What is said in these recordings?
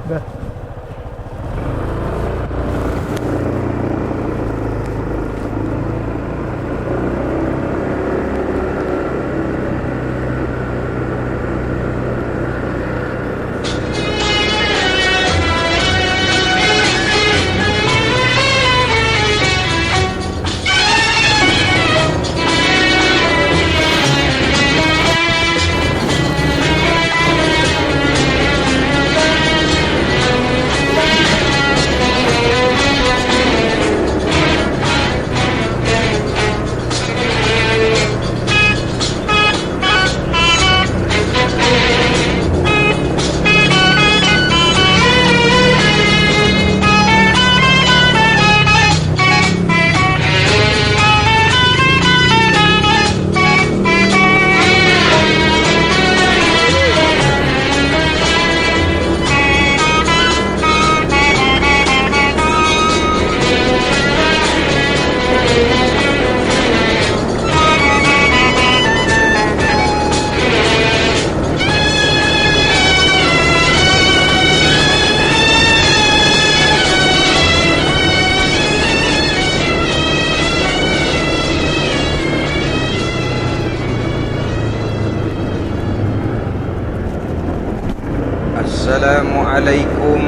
Dah. Assalamualaikum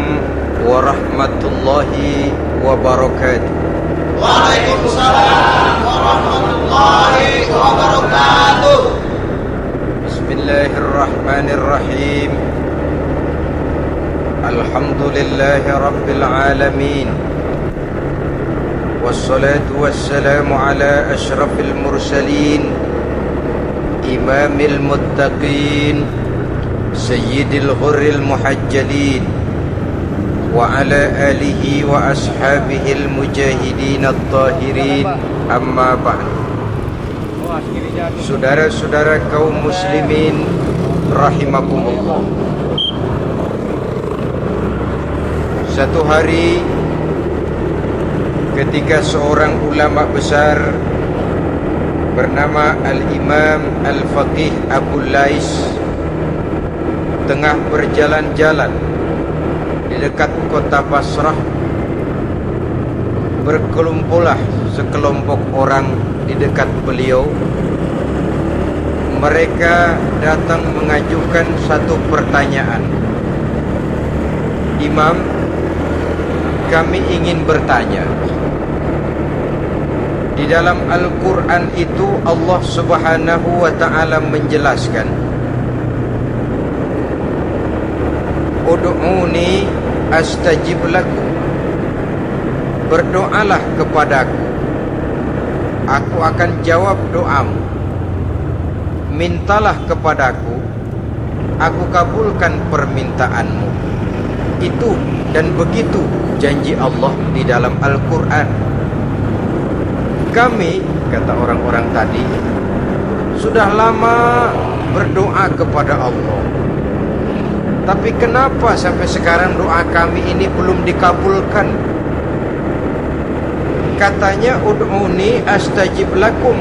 warahmatullahi wabarakatuh. Waalaikumsalam warahmatullahi wabarakatuh. Bismillahirrahmanirrahim. Alhamdulillahi rabbil alamin. Wassalatu wassalamu ala ashrafil mursalin, imamil muttaqin, sayyidil ghurril muhajjalin, wa ala alihi wa ashabihil mujahidin at-tahirin. Amma ba'd. Saudara-saudara kaum muslimin rahimakumullah. Satu hari ketika seorang ulama besar bernama Al-Imam Al-Faqih Abu Lais tengah berjalan-jalan di dekat kota Basrah, berkelumpulah sekelompok orang di dekat beliau. Mereka datang mengajukan satu pertanyaan. Imam, kami ingin bertanya. Di dalam Al-Quran itu Allah Subhanahu wa ta'ala menjelaskan, Ud'uni astajib lakum. Berdoalah kepadaku, aku akan jawab doamu. Mintalah kepadaku, aku kabulkan permintaanmu. Itu dan begitu janji Allah di dalam Al-Quran. Kami, kata orang-orang tadi, sudah lama berdoa kepada Allah, tapi kenapa sampai sekarang doa kami ini belum dikabulkan? Katanya, ud'uni astajib lakum.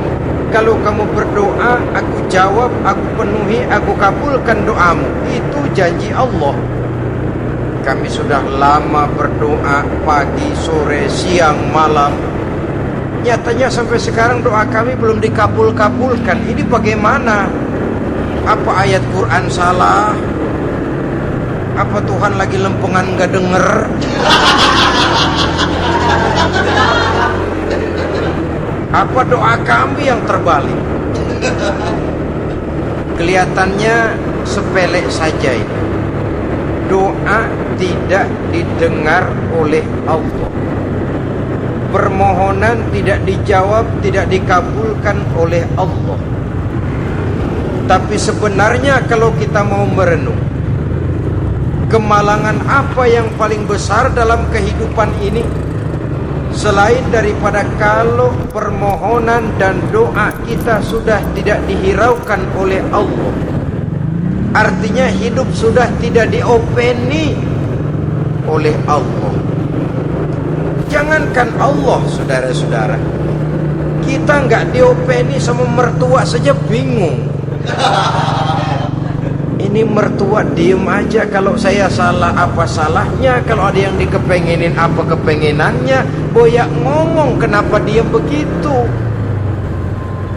Kalau kamu berdoa, aku jawab, aku penuhi, aku kabulkan doamu. Itu janji Allah. Kami sudah lama berdoa, pagi, sore, siang, malam. Nyatanya sampai sekarang doa kami belum dikabulkan. Ini bagaimana? Apa ayat Quran salah? Apa Tuhan lagi lempengan gak denger? Apa doa kami yang terbalik? Kelihatannya sepele saja ini. Doa tidak didengar oleh Allah. Permohonan tidak dijawab, tidak dikabulkan oleh Allah. Tapi sebenarnya kalau kita mau merenung, kemalangan apa yang paling besar dalam kehidupan ini selain daripada kalau permohonan dan doa kita sudah tidak dihiraukan oleh Allah? Artinya hidup sudah tidak diopeni oleh Allah. Jangankan Allah, saudara-saudara, kita nggak diopeni sama mertua saja bingung. Ini mertua diem aja, kalau saya salah apa salahnya, kalau ada yang dikepengenin apa kepengenannya. Boyak ngomong, kenapa diem begitu?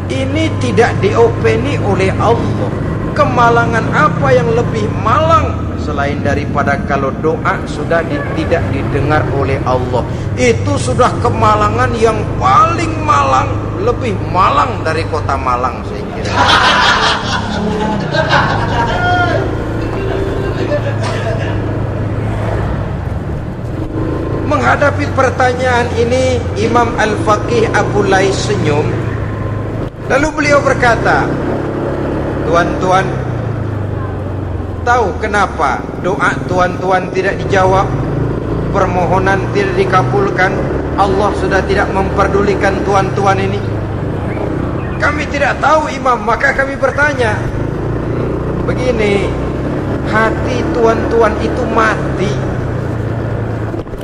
Ini tidak diopeni oleh Allah. Kemalangan apa yang lebih malang selain daripada kalau doa sudah tidak didengar oleh Allah? Itu sudah kemalangan yang paling malang, lebih malang dari kota Malang saya kira. Menghadapi pertanyaan ini, Imam Al-Faqih Abu Lais senyum. Lalu beliau berkata, tuan-tuan, tahu kenapa doa tuan-tuan tidak dijawab, permohonan tidak dikabulkan? Allah sudah tidak memperdulikan tuan-tuan ini. Kami tidak tahu, Imam, maka kami bertanya. Begini, hati tuan-tuan itu mati.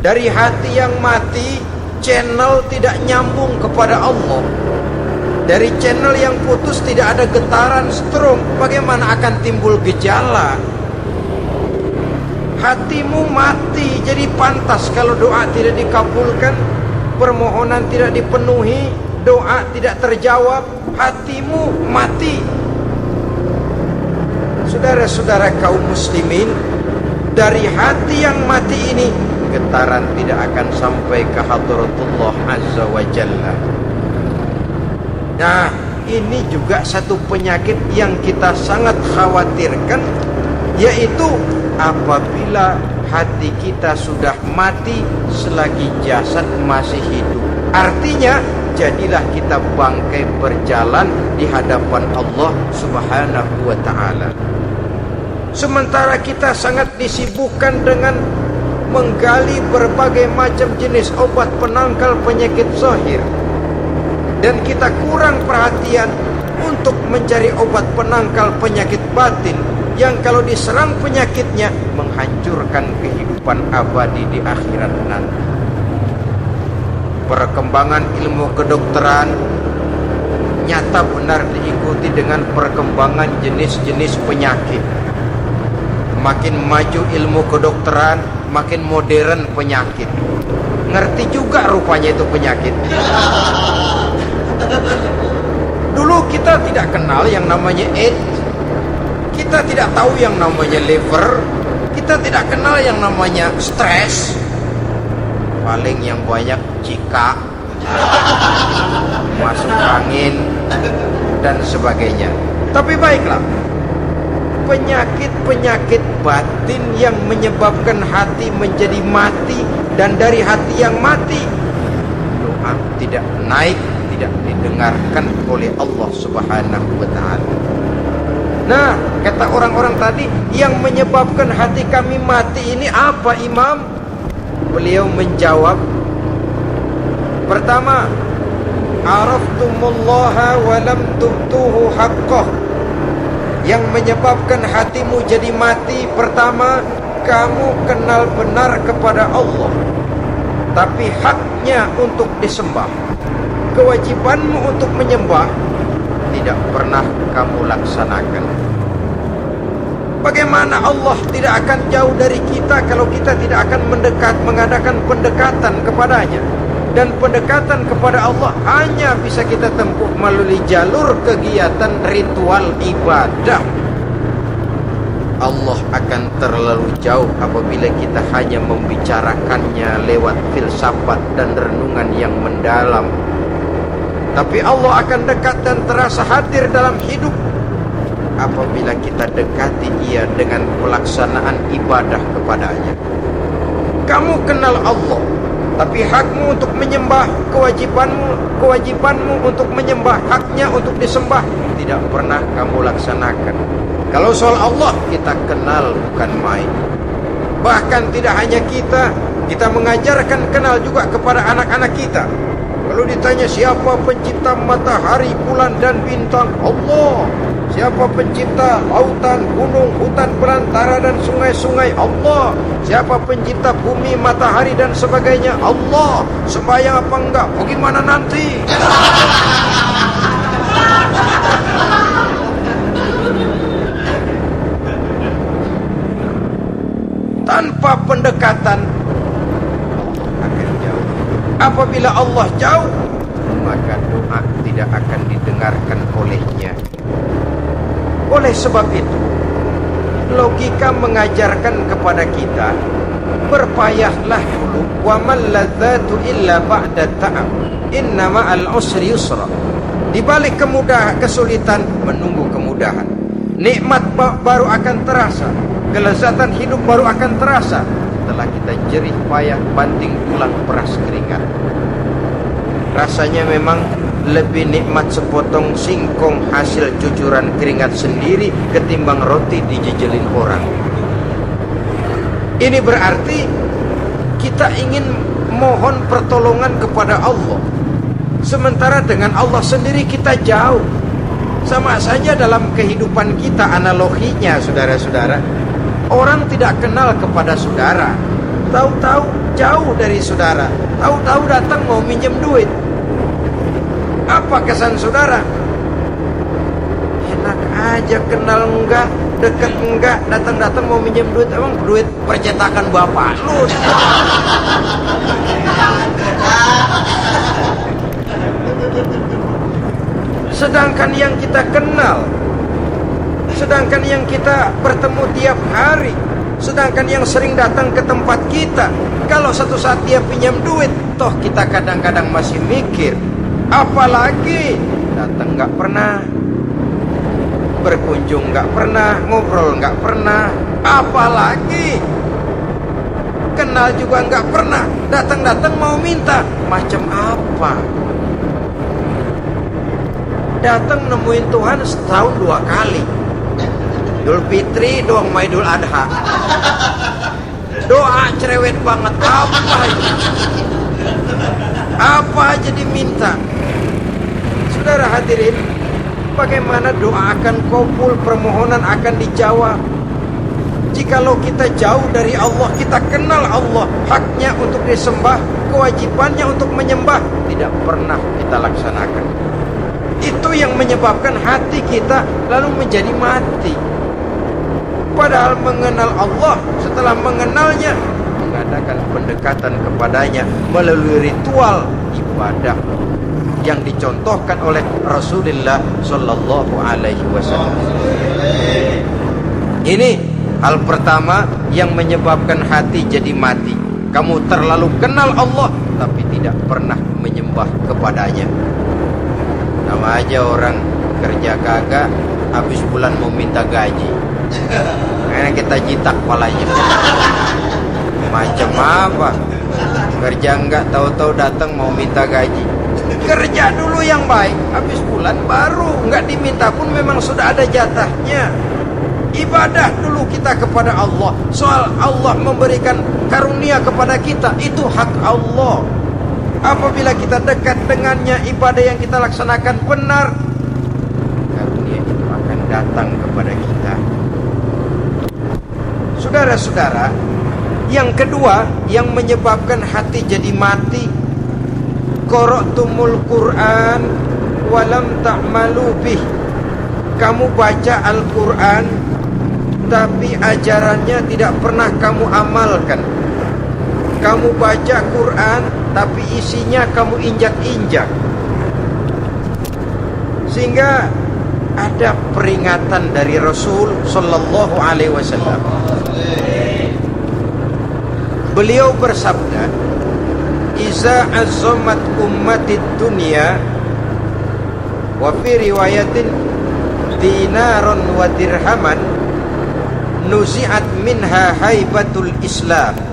Dari hati yang mati, channel tidak nyambung kepada Allah. Dari channel yang putus tidak ada getaran strong, bagaimana akan timbul gejala? Hatimu mati, jadi pantas kalau doa tidak dikabulkan, permohonan tidak dipenuhi, doa tidak terjawab, hatimu mati. Saudara-saudara kaum muslimin, dari hati yang mati ini, getaran tidak akan sampai ke hadratullah azza wa jalla. Nah, ini juga satu penyakit yang kita sangat khawatirkan, yaitu apabila hati kita sudah mati selagi jasad masih hidup. Artinya, jadilah kita bangkai berjalan di hadapan Allah Subhanahu wa ta'ala. Sementara kita sangat disibukkan dengan menggali berbagai macam jenis obat penangkal penyakit zahir, dan kita kurang perhatian untuk mencari obat penangkal penyakit batin yang kalau diserang penyakitnya menghancurkan kehidupan abadi di akhirat nanti. Perkembangan ilmu kedokteran nyata benar diikuti dengan perkembangan jenis-jenis penyakit. Makin maju ilmu kedokteran, makin modern penyakit. Ngerti juga rupanya itu penyakit. Dulu kita tidak kenal yang namanya AIDS. Kita tidak tahu yang namanya liver. Kita tidak kenal yang namanya stres. Paling yang banyak cika, masuk angin, dan sebagainya. Tapi baiklah, penyakit-penyakit batin yang menyebabkan hati menjadi mati, dan dari hati yang mati doa tidak naik, tidak didengarkan oleh Allah Subhanahu wa ta'ala. Nah, kata orang-orang tadi, yang menyebabkan hati kami mati ini apa, Imam? Beliau menjawab, pertama, araftumullaha wa lam tubtuhu haqqah. Yang menyebabkan hatimu jadi mati, pertama, kamu kenal benar kepada Allah, tapi haknya untuk disembah, kewajibanmu untuk menyembah, tidak pernah kamu laksanakan. Bagaimana Allah tidak akan jauh dari kita kalau kita tidak akan mengadakan pendekatan kepadanya? Dan pendekatan kepada Allah hanya bisa kita tempuh melalui jalur kegiatan ritual ibadah. Allah akan terlalu jauh apabila kita hanya membicarakannya lewat filsafat dan renungan yang mendalam. Tapi Allah akan dekat dan terasa hadir dalam hidup apabila kita dekati Ia dengan pelaksanaan ibadah kepadanya. Kamu kenal Allah, tapi hakmu untuk menyembah, kewajibanmu untuk menyembah, haknya untuk disembah, tidak pernah kamu laksanakan. Kalau soal Allah, kita kenal bukan main. Bahkan tidak hanya kita mengajarkan kenal juga kepada anak-anak kita. Kalau ditanya siapa pencipta matahari, bulan dan bintang, Allah. Siapa pencipta lautan, gunung, hutan belantara dan sungai-sungai, Allah. Siapa pencipta bumi, matahari dan sebagainya, Allah. Sembahyang apa enggak? Bagaimana nanti? tanpa pendekatan akan jauh. Apabila Allah jauh, maka doa tidak akan didengarkan olehnya. Oleh sebab itu, logika mengajarkan kepada kita, berpayahlah dulu. Wa man ladzatu illa ba'da ta'ab. Inna ma'al usri yusra. Di balik kesulitan menunggu kemudahan. Nikmat baru akan terasa, kelezatan hidup baru akan terasa setelah kita jerih payah banting tulang peras keringat. Rasanya memang lebih nikmat sepotong singkong hasil cucuran keringat sendiri ketimbang roti dijejelin orang. Ini berarti kita ingin mohon pertolongan kepada Allah, sementara dengan Allah sendiri kita jauh. Sama saja dalam kehidupan kita analoginya, saudara-saudara. Orang tidak kenal kepada saudara, tahu-tahu jauh dari saudara, tahu-tahu datang mau minjem duit. Apa kesan saudara? Enak aja, kenal enggak, dekat enggak, datang-datang mau minjem duit. Emang duit percetakan bapak lu? Sedangkan yang kita kenal, sedangkan yang kita bertemu tiap hari, sedangkan yang sering datang ke tempat kita, kalau satu saat dia pinjam duit, toh kita kadang-kadang masih mikir. Apalagi datang nggak pernah, berkunjung nggak pernah, ngobrol nggak pernah, apalagi kenal juga nggak pernah, datang-datang mau minta. Macam apa? Datang nemuin Tuhan setahun 2 kali, Idul Fitri doang, Idul Adha. Doa cerewet banget, apa aja diminta. Saudara hadirin, bagaimana doa akan kabul, permohonan akan dijawab jikalau kita jauh dari Allah, kita kenal Allah, haknya untuk disembah, kewajibannya untuk menyembah tidak pernah kita laksanakan. Itu yang menyebabkan hati kita lalu menjadi mati. Padahal mengenal Allah, setelah mengenalnya mengadakan pendekatan kepadanya melalui ritual ibadah yang dicontohkan oleh Rasulullah Sallallahu Alaihi Wasallam. Ini hal pertama yang menyebabkan hati jadi mati. Kamu terlalu kenal Allah tapi tidak pernah menyembah kepadanya. Nama aja orang kerja kagak, habis bulan mau minta gaji. Karena kita jitak palanya. Macam apa? Kerja enggak, tahu-tahu datang mau minta gaji. Kerja dulu yang baik, habis bulan baru enggak diminta pun memang sudah ada jatahnya. Ibadah dulu kita kepada Allah. Soal Allah memberikan karunia kepada kita, itu hak Allah. Apabila kita dekat dengannya, ibadah yang kita laksanakan benar, karunia itu akan datang kepada kita. Saudara-saudara, yang kedua yang menyebabkan hati jadi mati, qara'tumul Qur'an walam ta'malu bih. Kamu baca Al-Qur'an tapi ajarannya tidak pernah kamu amalkan. Kamu baca Quran tapi isinya kamu injak-injak. Sehingga ada peringatan dari Rasul Sallallahu Alaihi Wasallam. Beliau bersabda, "Iza azzamat ummatid dunya wa fi riwayatin dinaron wa dirhaman nuzi'at minha haibatul Islam.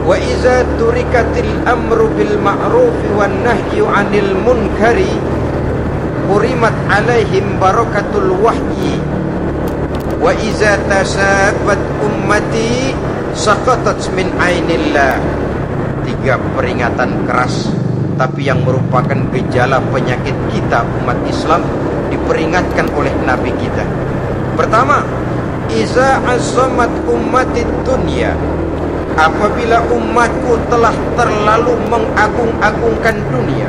Wa iza turikatil amru bil ma'ruf wan nahyu 'anil munkari hurimat 'alaihim barakatul wahyi. Wa iza tasabat ummati saqatat min ainillah." 3 peringatan keras tapi yang merupakan gejala penyakit kita umat Islam diperingatkan oleh Nabi kita. Pertama, iza azzamat ummatid dunya, apabila umatku telah terlalu mengagung-agungkan dunia,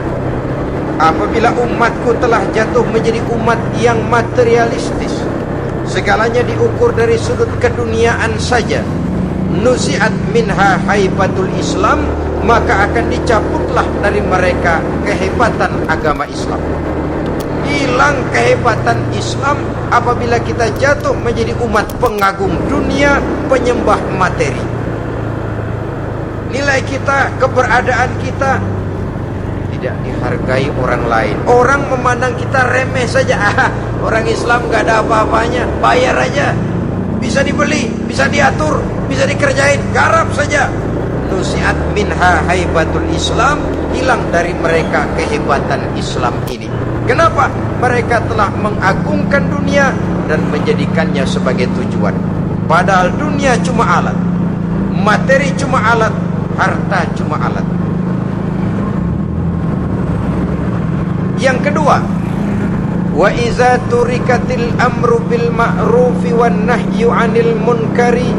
apabila umatku telah jatuh menjadi umat yang materialistis, segalanya diukur dari sudut keduniaan saja, nuzi'at minha haibatul Islam, maka akan dicabutlah dari mereka kehebatan agama Islam. Hilang kehebatan Islam apabila kita jatuh menjadi umat pengagum dunia, penyembah materi. Nilai kita, keberadaan kita tidak dihargai orang lain. Orang memandang kita remeh saja. Orang Islam gak ada apa-apanya, bayar aja, bisa dibeli, bisa diatur, bisa dikerjain, garap saja. Nusiat minha haibatul Islam, hilang dari mereka kehebatan Islam ini. Kenapa? Mereka telah mengagungkan dunia dan menjadikannya sebagai tujuan. Padahal dunia cuma alat, materi cuma alat, harta cuma alat. Yang kedua, wa iza turikatil amru bil ma'rufi wan nahyu 'anil munkari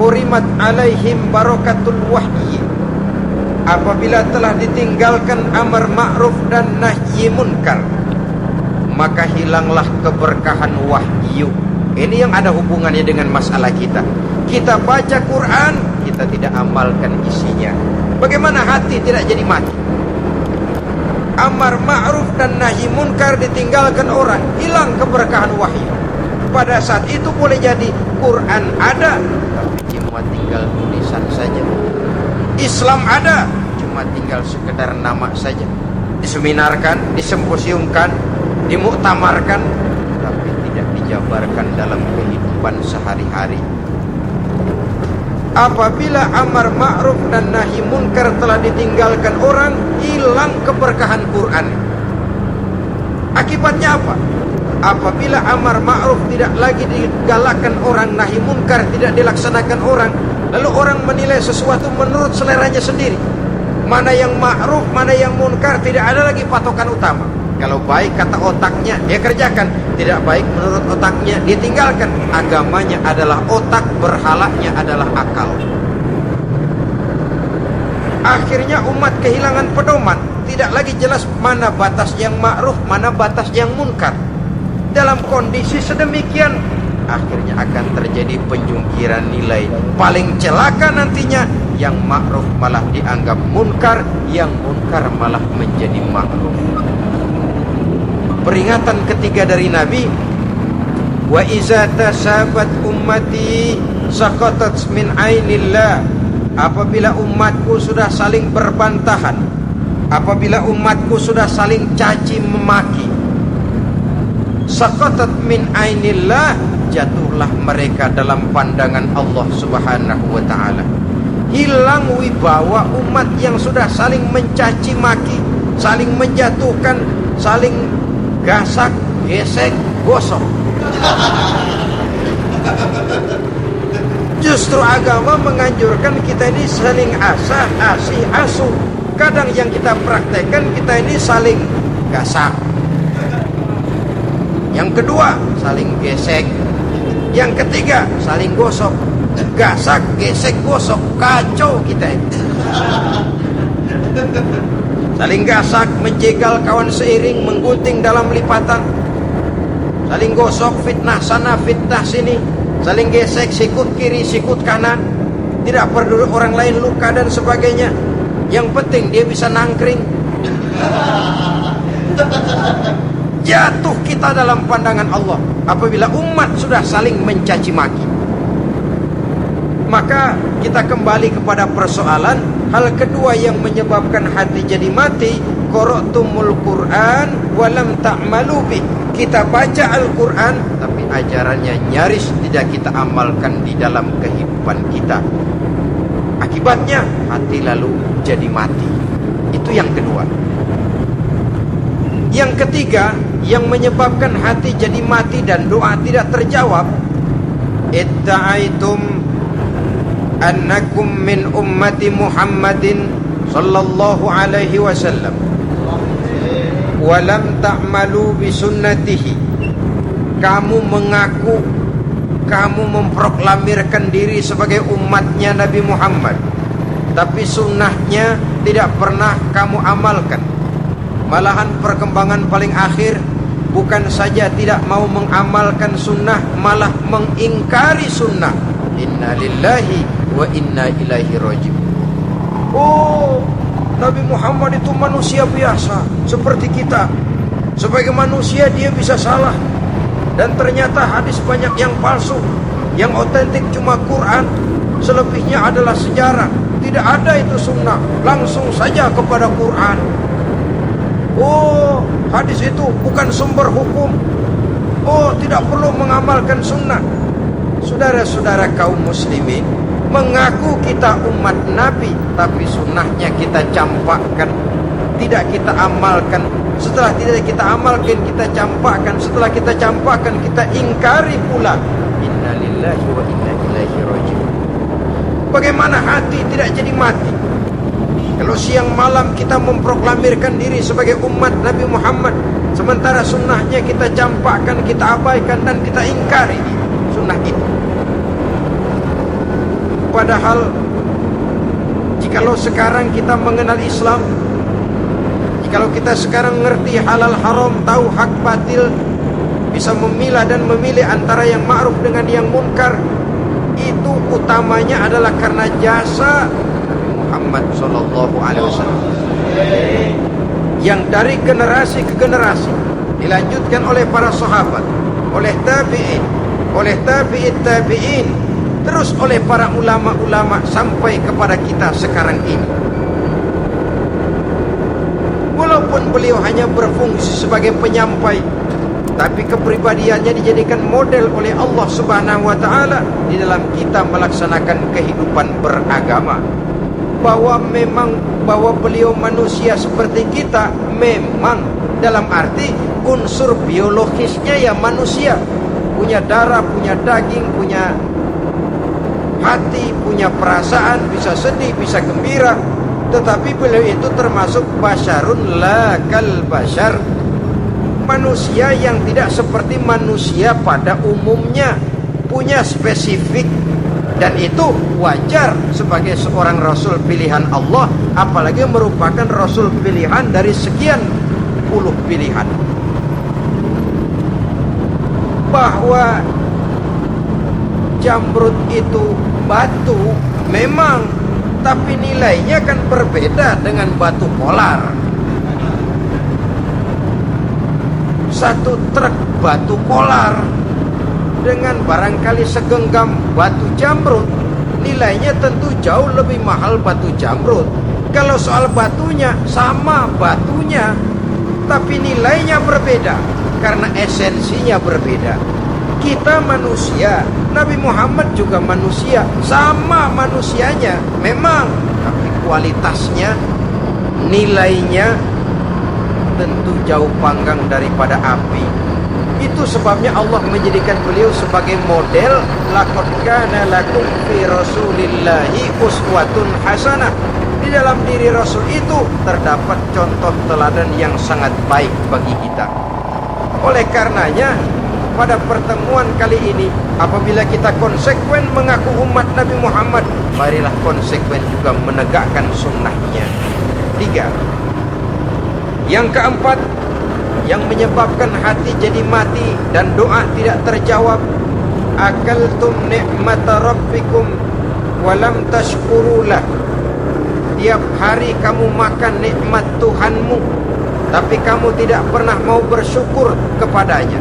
hurimat alaihim barakatul wahyi. Apabila telah ditinggalkan amar ma'ruf dan nahi munkar, maka hilanglah keberkahan wahyu. Ini yang ada hubungannya dengan masalah kita. Kita baca Quran, kita tidak amalkan isinya. Bagaimana hati tidak jadi mati? Amar ma'ruf dan nahi munkar ditinggalkan orang, hilang keberkahan wahyu. Pada saat itu boleh jadi Quran ada, tapi cuma tinggal tulisan saja. Islam ada, cuma tinggal sekedar nama saja. Diseminarkan, disemposiumkan, dimuktamarkan, tapi tidak dijabarkan dalam kehidupan sehari-hari. Apabila amar ma'ruf dan nahi munkar telah ditinggalkan orang, hilang keberkahan Quran. Akibatnya apa? Apabila amar ma'ruf tidak lagi digalakkan orang, nahi munkar tidak dilaksanakan orang, lalu orang menilai sesuatu menurut seleranya sendiri. Mana yang ma'ruf, mana yang munkar, tidak ada lagi patokan utama. Kalau baik kata otaknya, dia kerjakan. Tidak baik menurut otaknya, dia tinggalkan. Agamanya adalah otak, berhalanya adalah akal. Akhirnya umat kehilangan pedoman. Tidak lagi jelas mana batas yang ma'ruf, mana batas yang munkar. Dalam kondisi sedemikian, akhirnya akan terjadi penjungkiran nilai. Paling celaka nantinya, yang ma'ruf malah dianggap munkar, yang munkar malah menjadi ma'ruf. Peringatan ketiga dari Nabi, wa iza tasabat ummati saqatat min ainillah. Apabila umatku sudah saling berbantahan, apabila umatku sudah saling caci memaki, saqatat min ainillah, jatuhlah mereka dalam pandangan Allah Subhanahu wa taala. Hilang wibawa umat yang sudah saling mencaci maki, saling menjatuhkan, saling gasak, gesek, gosok. Justru agama menganjurkan kita ini saling asah, asih, asuh. Kadang yang kita praktekkan, kita ini saling gasak. Yang kedua, saling gesek. Yang ketiga, saling gosok. Gasak, gesek, gosok, kacau kita ini. Saling gasak, menjegal kawan seiring, menggunting dalam lipatan. Saling gosok, fitnah sana, fitnah sini. Saling gesek, sikut kiri, sikut kanan. Tidak peduli orang lain luka dan sebagainya. Yang penting dia bisa nangkring. Jatuh kita dalam pandangan Allah apabila umat sudah saling mencaci maki. Maka kita kembali kepada persoalan. Hal kedua yang menyebabkan hati jadi mati, qara'tumul Qur'an walam ta'malu bih. Kita baca Al-Quran, tapi ajarannya nyaris tidak kita amalkan di dalam kehidupan kita. Akibatnya hati lalu jadi mati. Itu yang kedua. Yang ketiga yang menyebabkan hati jadi mati dan doa tidak terjawab, idda'aitum annakum min ummati Muhammadin sallallahu alaihi wasallam wa lam ta'malu bi sunnatihi. Kamu mengaku, kamu memproklamirkan diri sebagai umatnya Nabi Muhammad, tapi sunnahnya tidak pernah kamu amalkan. Malahan perkembangan paling akhir, bukan saja tidak mau mengamalkan sunnah, malah mengingkari sunnah. Inna lillahi wa inna ilaihi raji'un. Oh, Nabi Muhammad itu manusia biasa seperti kita. Sebagai manusia dia bisa salah. Dan ternyata hadis banyak yang palsu. Yang otentik cuma Quran, selebihnya adalah sejarah. Tidak ada itu sunnah. Langsung saja kepada Quran. Oh, hadis itu bukan sumber hukum. Oh, tidak perlu mengamalkan sunnah. Saudara-saudara kaum muslimin, mengaku kita umat Nabi, tapi sunnahnya kita campakkan, tidak kita amalkan. Setelah tidak kita amalkan, kita campakkan. Setelah kita campakkan, kita ingkari pula. Inna lillahi wa inna ilaihi raji'un. Bagaimana hati tidak jadi mati kalau siang malam kita memproklamirkan diri sebagai umat Nabi Muhammad, sementara sunnahnya kita campakkan, kita abaikan, dan kita ingkari sunnah itu. Padahal jikalau sekarang kita mengenal Islam, jikalau kita sekarang ngerti halal haram, tahu hak batil, bisa memilah dan memilih antara yang ma'ruf dengan yang munkar, itu utamanya adalah karena jasa Nabi Muhammad sallallahu alaihi wasallam yang dari generasi ke generasi dilanjutkan oleh para sahabat, oleh tabi'in, oleh tabi'it tabi'in, terus oleh para ulama-ulama sampai kepada kita sekarang ini. Walaupun beliau hanya berfungsi sebagai penyampai, tapi kepribadiannya dijadikan model oleh Allah Subhanahu wa taala di dalam kita melaksanakan kehidupan beragama. Bahwa beliau manusia seperti kita, memang dalam arti unsur biologisnya ya manusia, punya darah, punya daging, punya hati, punya perasaan, bisa sedih, bisa gembira. Tetapi beliau itu termasuk basyarun la kal basyar, manusia yang tidak seperti manusia pada umumnya, punya spesifik, dan itu wajar sebagai seorang rasul pilihan Allah, apalagi merupakan rasul pilihan dari sekian puluh pilihan. Bahwa jamrud itu batu memang, tapi nilainya kan berbeda dengan batu polar. Satu truk batu polar dengan barangkali segenggam batu jamrud, nilainya tentu jauh lebih mahal batu jamrud. Kalau soal batunya, sama batunya, tapi nilainya berbeda karena esensinya berbeda. Kita manusia, Nabi Muhammad juga manusia, sama manusianya memang, tapi kualitasnya, nilainya tentu jauh panggang daripada api. Itu sebabnya Allah menjadikan beliau sebagai model. Laqad kana lakum fi rasulillahi uswatun hasanah. Di dalam diri Rasul itu terdapat contoh teladan yang sangat baik bagi kita. Oleh karenanya, pada pertemuan kali ini, apabila kita konsekuen mengaku umat Nabi Muhammad, marilah konsekuen juga menegakkan sunnahnya. 3. Yang keempat, yang menyebabkan hati jadi mati dan doa tidak terjawab, akaltum ni'mata rabbikum walam tashkurulah. Tiap hari kamu makan nikmat Tuhanmu, tapi kamu tidak pernah mau bersyukur kepadanya,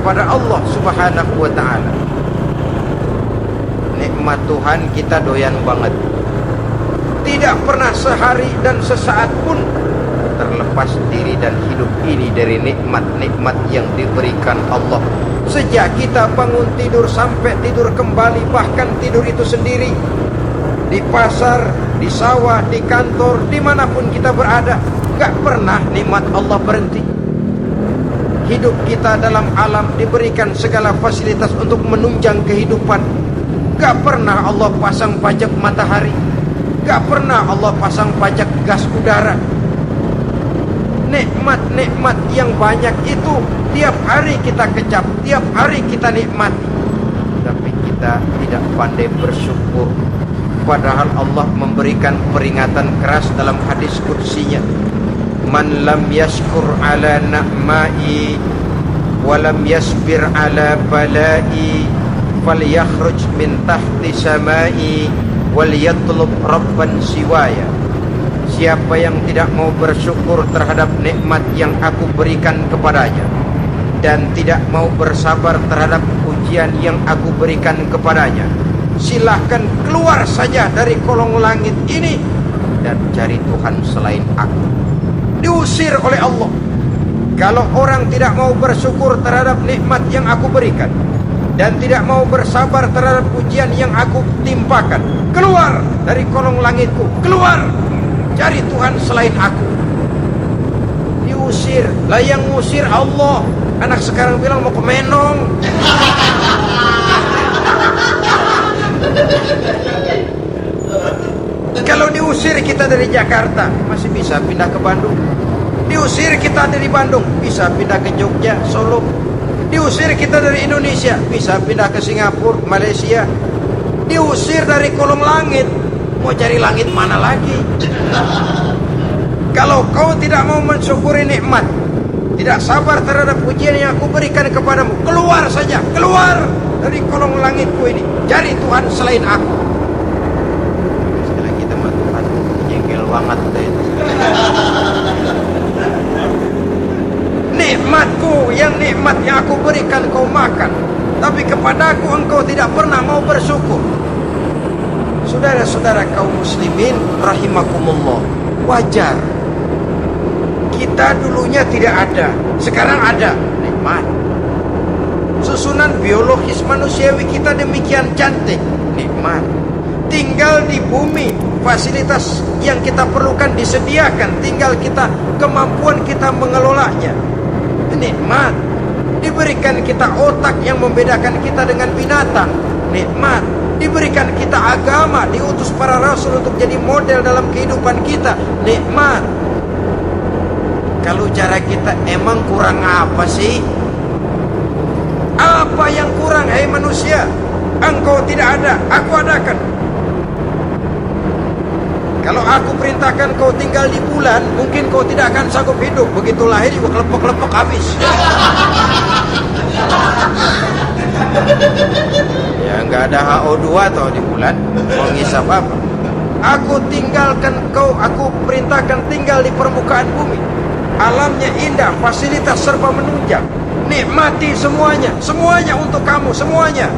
kepada Allah Subhanahu wa ta'ala. Nikmat Tuhan kita doyan banget, tidak pernah sehari dan sesaat pun terlepas diri dan hidup ini dari nikmat-nikmat yang diberikan Allah. Sejak kita bangun tidur sampai tidur kembali, bahkan tidur itu sendiri, di pasar, di sawah, di kantor, dimanapun kita berada, gak pernah nikmat Allah berhenti. Hidup kita dalam alam diberikan segala fasilitas untuk menunjang kehidupan. Gak pernah Allah pasang pajak matahari, gak pernah Allah pasang pajak gas udara. Nikmat-nikmat yang banyak itu tiap hari kita kecap, tiap hari kita nikmati, tapi kita tidak pandai bersyukur. Padahal Allah memberikan peringatan keras dalam hadis qudsinya, man lam yashkur ala na'mai walam yasbir ala balai falyakhruj min tahti samai wal yatlub rabban siwaya. Siapa yang tidak mau bersyukur terhadap nikmat yang aku berikan kepadanya dan tidak mau bersabar terhadap ujian yang aku berikan kepadanya, silahkan keluar saja dari kolong langit ini dan cari Tuhan selain aku. Diusir oleh Allah. Kalau orang tidak mau bersyukur terhadap nikmat yang aku berikan dan tidak mau bersabar terhadap ujian yang aku timpakan, keluar dari kolong langitku, keluar, cari Tuhan selain aku. Diusir. Lah yang ngusir Allah. Anak sekarang bilang mau ke Menong. Kalau diusir kita dari Jakarta, masih bisa pindah ke Bandung. Diusir kita dari Bandung, bisa pindah ke Jogja, Solo. Diusir kita dari Indonesia, bisa pindah ke Singapura, Malaysia. Diusir dari kolong langit, mau cari langit mana lagi? Kalau kau tidak mau mensyukuri nikmat, tidak sabar terhadap ujian yang aku berikan kepadamu, keluar saja, keluar dari kolong langitku ini, cari Tuhan selain aku. Istilah kita mah Tuhan jengkel banget itu. Nikmatku, nikmat yang aku berikan kau makan, tapi kepadaku engkau tidak pernah mau bersyukur. Saudara-saudara kaum muslimin rahimakumullah, wajar. Kita dulunya tidak ada, sekarang ada nikmat. Susunan biologis manusiawi kita demikian cantik, nikmat. Tinggal di bumi, fasilitas yang kita perlukan disediakan, tinggal kita kemampuan kita mengelolanya, nikmat. Diberikan kita otak yang membedakan kita dengan binatang, nikmat. Diberikan kita agama, diutus para rasul untuk jadi model dalam kehidupan kita, nikmat. Kalau cara kita emang kurang apa sih? Apa yang kurang, hai manusia? Engkau tidak ada, aku adakan. Kalau aku perintahkan kau tinggal di bulan, mungkin kau tidak akan sanggup hidup. Begitu lahir juga kelepek-kelepek habis. Ya nggak ada HO2 toh di bulan, mau ngisap apa? Aku tinggalkan kau, aku perintahkan tinggal di permukaan bumi. Alamnya indah, fasilitas serba menunjang. Nikmati semuanya, semuanya untuk kamu, semuanya.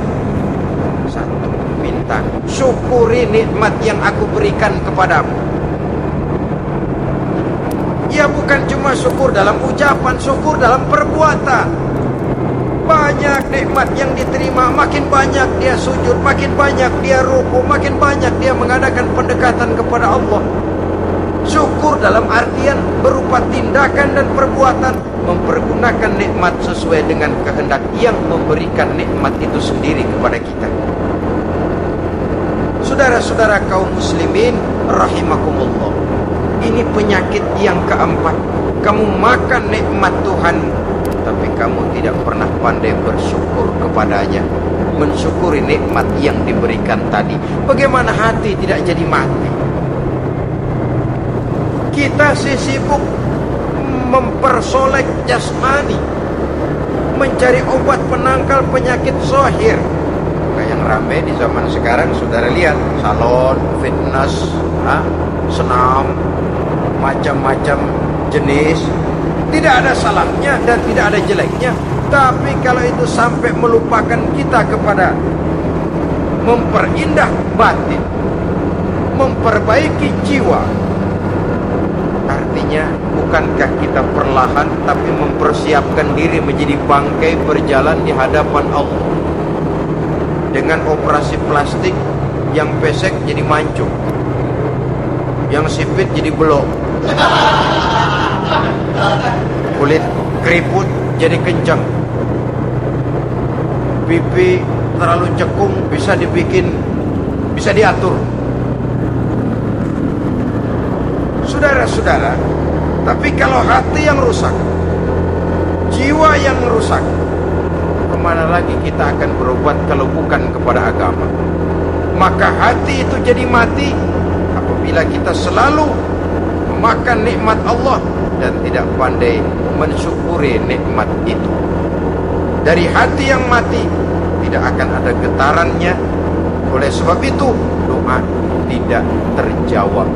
Satu, minta syukuri nikmat yang aku berikan kepadamu. Ya bukan cuma syukur dalam ucapan, syukur dalam perbuatan. Banyak nikmat yang diterima, makin banyak dia sujud, makin banyak dia ruku, makin banyak dia mengadakan pendekatan kepada Allah. Syukur dalam artian berupa tindakan dan perbuatan, mempergunakan nikmat sesuai dengan kehendak yang memberikan nikmat itu sendiri kepada kita. Saudara-saudara kaum muslimin rahimakumullah, ini penyakit yang keempat. Kamu makan nikmat Tuhan, tapi kamu tidak pernah pandai bersyukur kepadanya, mensyukuri nikmat yang diberikan tadi. Bagaimana hati tidak jadi mati? Kita sibuk mempersolek jasmani, mencari obat penangkal penyakit zahir. Kayak yang rame di zaman sekarang, saudara lihat, salon, fitness, senam, macam-macam jenis. Tidak ada salahnya dan tidak ada jeleknya. Tapi kalau itu sampai melupakan kita kepada memperindah batin, memperbaiki jiwa, artinya bukankah kita perlahan tapi mempersiapkan diri menjadi bangkai berjalan di hadapan Allah? Dengan operasi plastik, yang pesek jadi mancung, yang sipit jadi belok, kulit keriput jadi kencang, pipi terlalu cekung bisa diatur. Saudara-saudara, tapi kalau hati yang rusak, jiwa yang rusak, kemana lagi kita akan berobat kalau bukan kepada agama? Maka hati itu jadi mati apabila kita selalu memakan nikmat Allah dan tidak pandai mensyukuri nikmat itu. dari hati yang mati, tidak akan ada getarannya. Oleh sebab itu doa tidak terjawab.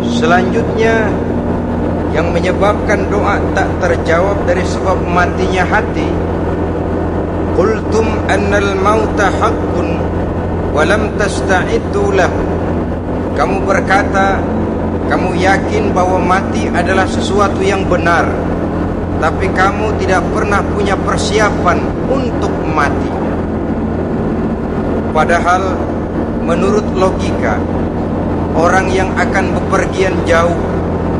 Selanjutnya, yang menyebabkan doa tak terjawab dari sebab matinya hati, qultum annal mauta haqqun wa lam tasta'iddu lahu. Kamu berkata, kamu yakin bahwa mati adalah sesuatu yang benar, tapi kamu tidak pernah punya persiapan untuk mati. Padahal menurut logika, orang yang akan bepergian jauh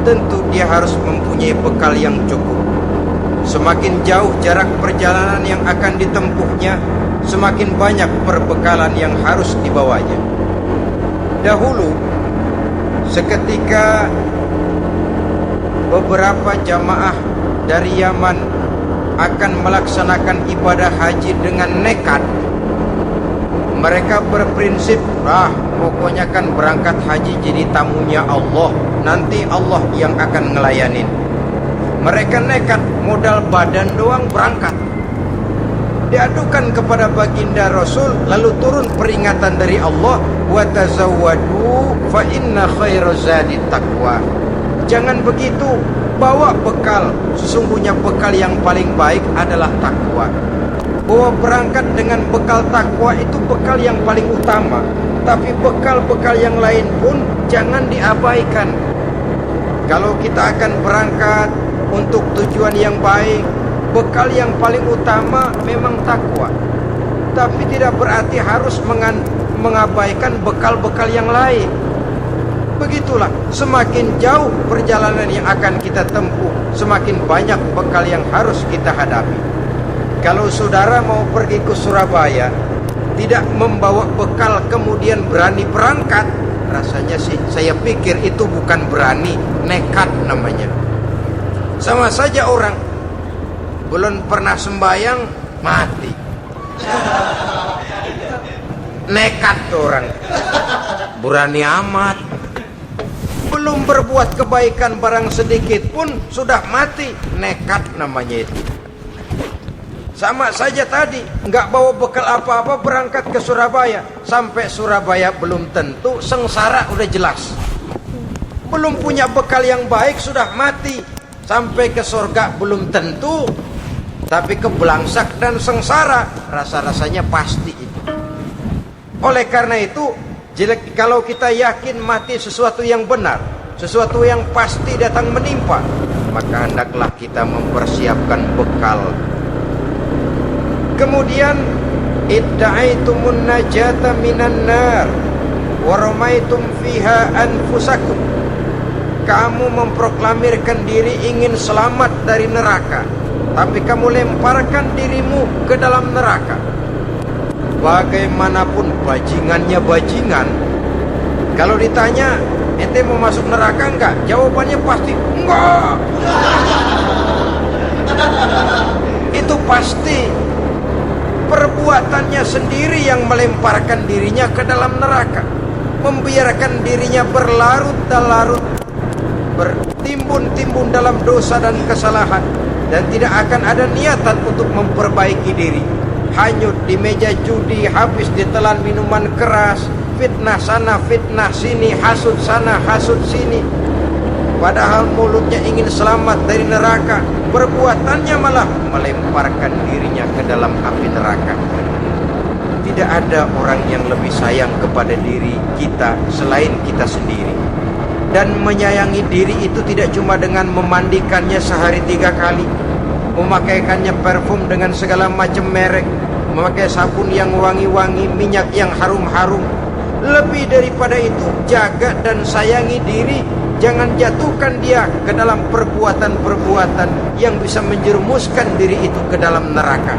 tentu dia harus mempunyai bekal yang cukup. Semakin jauh jarak perjalanan yang akan ditempuhnya, semakin banyak perbekalan yang harus dibawanya. Dahulu, seketika beberapa jamaah dari Yaman akan melaksanakan ibadah haji dengan nekat. Mereka berprinsip, pokoknya kan berangkat haji jadi tamunya Allah, nanti Allah yang akan ngelayanin. Mereka nekat, modal badan doang berangkat. Diadukan kepada baginda Rasul, lalu turun peringatan dari Allah, wa tazawwadu fa inna khairaz zadi taqwa. Jangan begitu, bawa bekal, sesungguhnya bekal yang paling baik adalah takwa. Bahwa berangkat dengan bekal takwa itu bekal yang paling utama, tapi bekal-bekal yang lain pun jangan diabaikan. Kalau kita akan berangkat untuk tujuan yang baik, bekal yang paling utama memang takwa, tapi tidak berarti harus mengabaikan bekal-bekal yang lain. Begitulah, semakin jauh perjalanan yang akan kita tempuh, semakin banyak bekal yang harus kita hadapi. Kalau saudara mau pergi ke Surabaya, tidak membawa bekal kemudian berani berangkat, rasanya sih saya pikir itu bukan berani, nekat namanya. Sama saja orang belum pernah sembahyang mati, nekat tuh orang, berani amat. Belum berbuat kebaikan barang sedikit pun sudah mati, nekat namanya itu. Sama saja tadi, nggak bawa bekal apa-apa berangkat ke Surabaya. Sampai Surabaya belum tentu, sengsara udah jelas. Belum punya bekal yang baik sudah mati. Sampai ke surga belum tentu, tapi kebelangsak dan sengsara rasa-rasanya pasti itu. Oleh karena itu, kalau kita yakin mati sesuatu yang benar, sesuatu yang pasti datang menimpa, maka hendaklah kita mempersiapkan bekal. Kemudian idda'aitumun najata minan nar wa ramaitum fiha anfusakum. Kamu memproklamirkan diri ingin selamat dari neraka, tapi kamu lemparkan dirimu ke dalam neraka. Bagaimanapun bajingannya bajingan, kalau ditanya ente mau masuk neraka enggak, jawabannya pasti enggak. Itu pasti perbuatannya sendiri yang melemparkan dirinya ke dalam neraka, membiarkan dirinya berlarut-larut, bertimbun-timbun dalam dosa dan kesalahan, dan tidak akan ada niatan untuk memperbaiki diri. Hanyut di meja judi, habis ditelan minuman keras, fitnah sana fitnah sini, hasud sana hasud sini. Padahal mulutnya ingin selamat dari neraka, perbuatannya malah melemparkan dirinya ke dalam api neraka. Tidak ada orang yang lebih sayang kepada diri kita selain kita sendiri. Dan menyayangi diri itu tidak cuma dengan memandikannya sehari 3 kali, memakaikannya parfum dengan segala macam merek, memakai sabun yang wangi-wangi, minyak yang harum-harum. Lebih daripada itu, jaga dan sayangi diri. Jangan jatuhkan dia ke dalam perbuatan-perbuatan yang bisa menjerumuskan diri itu ke dalam neraka.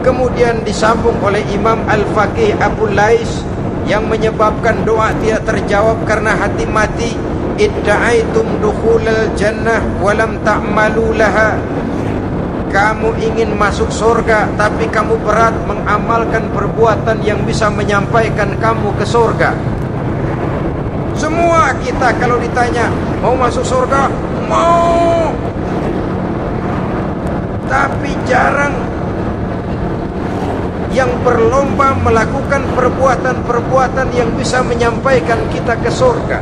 Kemudian disambung oleh Imam Al-Faqih Abu Lais, yang menyebabkan doa tidak terjawab karena hati mati. Idda'aitum dukhulal jannah walam ta'malu laha. Kamu ingin masuk surga, tapi kamu berat mengamalkan perbuatan yang bisa menyampaikan kamu ke surga. Semua kita kalau ditanya mau masuk surga, mau. Tapi jarang yang berlomba melakukan perbuatan-perbuatan yang bisa menyampaikan kita ke surga.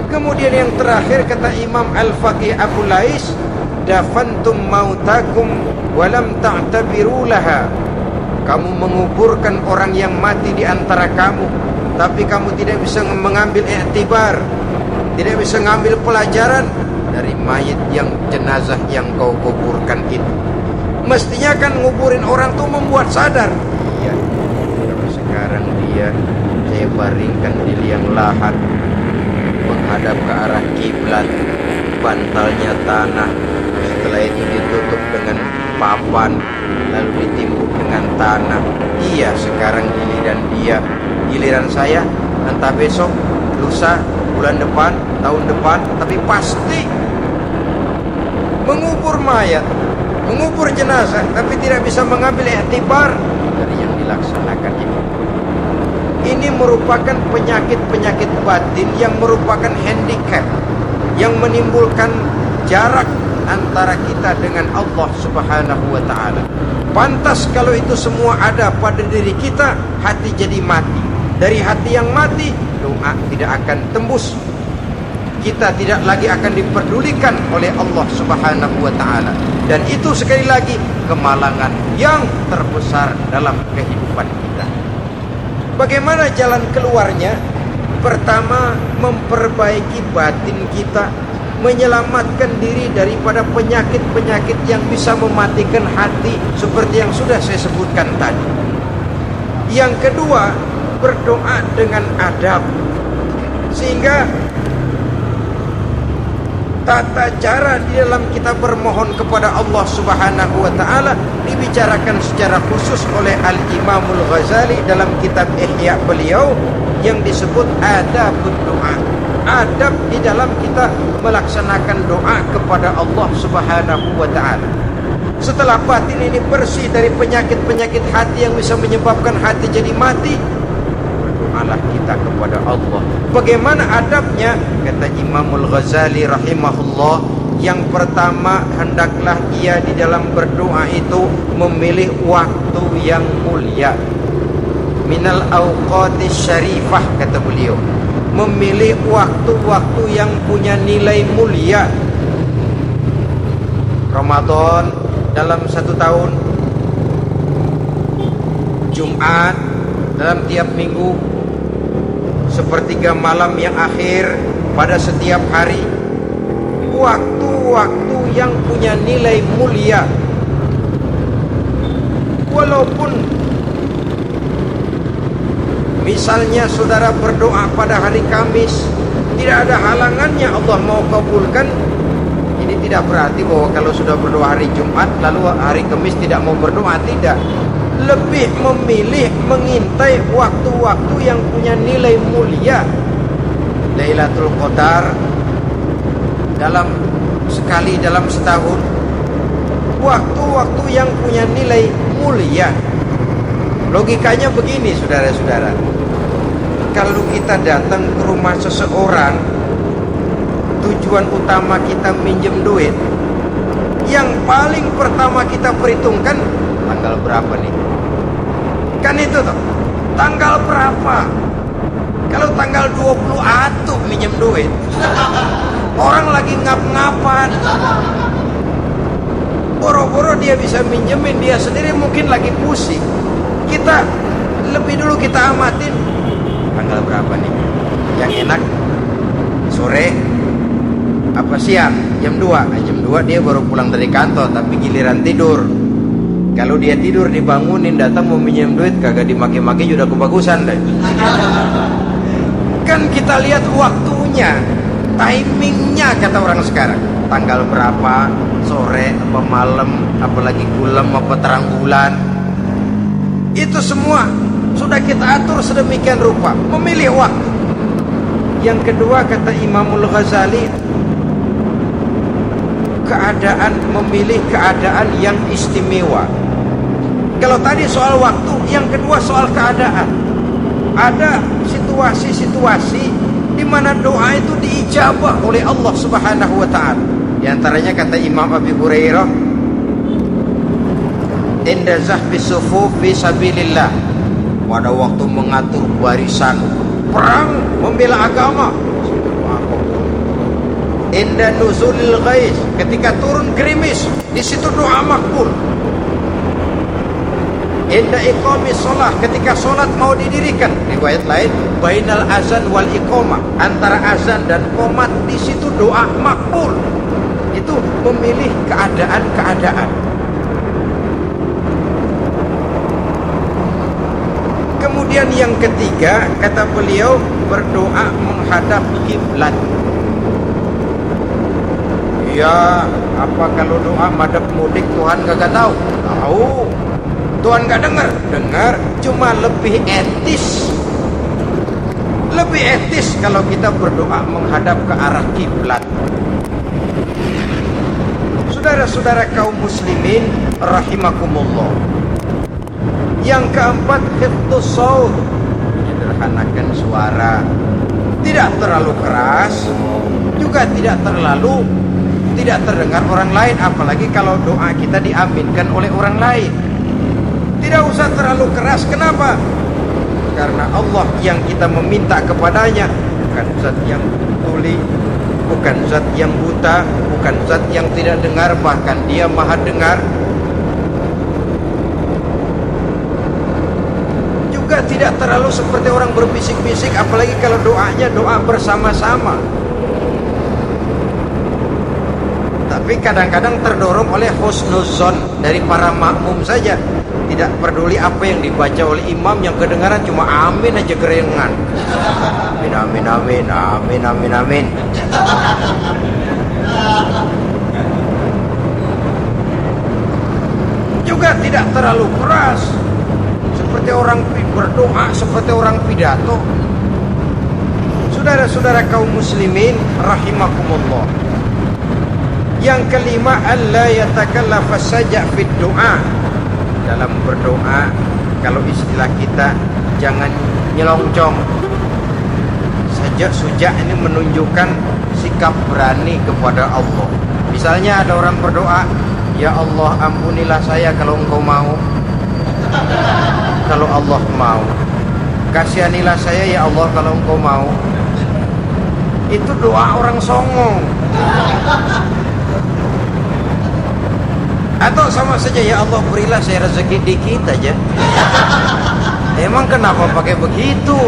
Kemudian yang terakhir kata Imam Al-Faqih Abu Lais, dafantum mautakum walam ta'tabiru laha. Kamu menguburkan orang yang mati di antara kamu, tapi kamu tidak bisa mengambil iktibar, tidak bisa mengambil pelajaran dari mayit yang jenazah yang kau kuburkan itu. Mestinya kan nguburin orang tuh membuat sadar. Iya, tapi sekarang saya baringkan di liang lahat, menghadap ke arah kiblat, bantalnya tanah. Setelah itu ditutup dengan papan, lalu ditimbuk dengan tanah. Iya, sekarang giliran saya, entah besok, lusa, bulan depan, tahun depan, tapi pasti mengubur mayat, mengubur jenazah, tapi tidak bisa mengambil iktibar dari yang dilaksanakan ini. Ini merupakan penyakit-penyakit batin yang merupakan handicap, yang menimbulkan jarak antara kita dengan Allah Subhanahu wa ta'ala. Pantas kalau itu semua ada pada diri kita, hati jadi mati. Dari hati yang mati, doa tidak akan tembus. Kita tidak lagi akan diperdulikan oleh Allah Subhanahu wa ta'ala. Dan itu sekali lagi kemalangan yang terbesar dalam kehidupan kita. Bagaimana jalan keluarnya? Pertama, memperbaiki batin kita, menyelamatkan diri daripada penyakit-penyakit yang bisa mematikan hati seperti yang sudah saya sebutkan tadi. Yang kedua, berdoa dengan adab, sehingga tata cara di dalam kita bermohon kepada Allah Subhanahu wa ta'ala dibicarakan secara khusus oleh Al-Imamul Ghazali dalam kitab Ihya beliau yang disebut adabud doa. Adab di dalam kita melaksanakan doa kepada Allah Subhanahu wa ta'ala. Setelah batin ini bersih dari penyakit-penyakit hati yang bisa menyebabkan hati jadi mati, berdoalah kita kepada Allah. Bagaimana adabnya? Kata Imamul Ghazali rahimahullah, yang pertama, hendaklah ia di dalam berdoa itu memilih waktu yang mulia. Minal awqatis syarifah, kata beliau, memilih waktu-waktu yang punya nilai mulia. Ramadan dalam satu tahun, Jumat dalam tiap minggu, sepertiga malam yang akhir pada setiap hari. Waktu-waktu yang punya nilai mulia. Walaupun misalnya saudara berdoa pada hari Kamis, tidak ada halangannya Allah mau kabulkan. Ini tidak berarti bahwa kalau sudah berdoa hari Jumat lalu hari Kamis tidak mau berdoa, tidak. Lebih memilih mengintai waktu-waktu yang punya nilai mulia. Lailatul Qadar sekali dalam setahun. Waktu-waktu yang punya nilai mulia. Logikanya begini, saudara-saudara. Kalau kita datang ke rumah seseorang, tujuan utama kita minjem duit, yang paling pertama kita perhitungkan tanggal berapa nih? Kan itu toh, tanggal berapa? Kalau tanggal 20 atuh minjem duit, orang lagi ngap-ngapan, boro-boro dia bisa minjemin, dia sendiri mungkin lagi pusing. Kita lebih dulu kita amatin tanggal berapa nih? Yang enak sore apa siang? Jam 2. Jam 2 dia baru pulang dari kantor, tapi giliran tidur. Kalau dia tidur dibangunin datang mau minjem duit, kagak dimaki-maki sudah kebagusan deh. Kan kita lihat waktunya, timingnya, kata orang sekarang. Tanggal berapa, sore apa malam, apalagi malam apa terang bulan. Itu semua sudah kita atur sedemikian rupa, memilih waktu. Yang kedua, kata Imamul Ghazali, memilih keadaan yang istimewa. Kalau tadi soal waktu, yang kedua soal keadaan. Ada situasi-situasi di di mana doa itu diijabah oleh Allah Subhanahu wa taala. Di antaranya kata Imam Abi Hurairah, inda zahfi sufuf fi sabilillah, pada waktu mengatur barisan perang membela agama, inda nuzulil ghais, ketika turun gerimis, di situ doa makbul. Inda iqamis shalah, ketika salat mau didirikan, riwayat lain bainal azan wal iqamah, antara azan dan qomat, di situ doa makbul. Itu memilih keadaan-keadaan. Kemudian yang ketiga, kata beliau, berdoa menghadap kiblat. Ya, apa kalau doa madhab mudik Tuhan kagak tahu? Tahu. Tuhan gak dengar? Dengar, cuma lebih etis. Lebih etis kalau kita berdoa menghadap ke arah kiblat. Saudara-saudara kaum muslimin rahimakumullah. Yang keempat, hifdzus shaut, menyederhanakan suara. Tidak terlalu keras, juga tidak terdengar orang lain, apalagi kalau doa kita diaminkan oleh orang lain. Tidak usah terlalu keras. Kenapa? Karena Allah yang kita meminta kepadanya bukan zat yang tuli, bukan zat yang buta, bukan zat yang tidak dengar, bahkan Dia Maha dengar. Juga tidak terlalu seperti orang berbisik-bisik, apalagi kalau doanya doa bersama-sama. Tapi kadang-kadang terdorong oleh husnuzon dari para makmum saja. Tidak peduli apa yang dibaca oleh imam, yang kedengaran cuma amin aja gerengan. Amin, amin, amin, amin, amin, amin. Juga tidak terlalu keras, seperti orang berdoa, seperti orang pidato. Saudara-saudara kaum muslimin rahimakumullah. Yang kelima, alla yatakallafa saja' fid du'a. Dalam berdoa, kalau istilah kita, jangan nyelongcong. Sajak sujak ini menunjukkan sikap berani kepada Allah. Misalnya ada orang berdoa, ya Allah ampunilah saya kalau Engkau mau. Kalau Allah mau. Kasihanilah saya ya Allah kalau Engkau mau. Itu doa orang songong. Atau sama saja, ya Allah berilah saya rezeki dikit aja. Emang kenapa pakai begitu?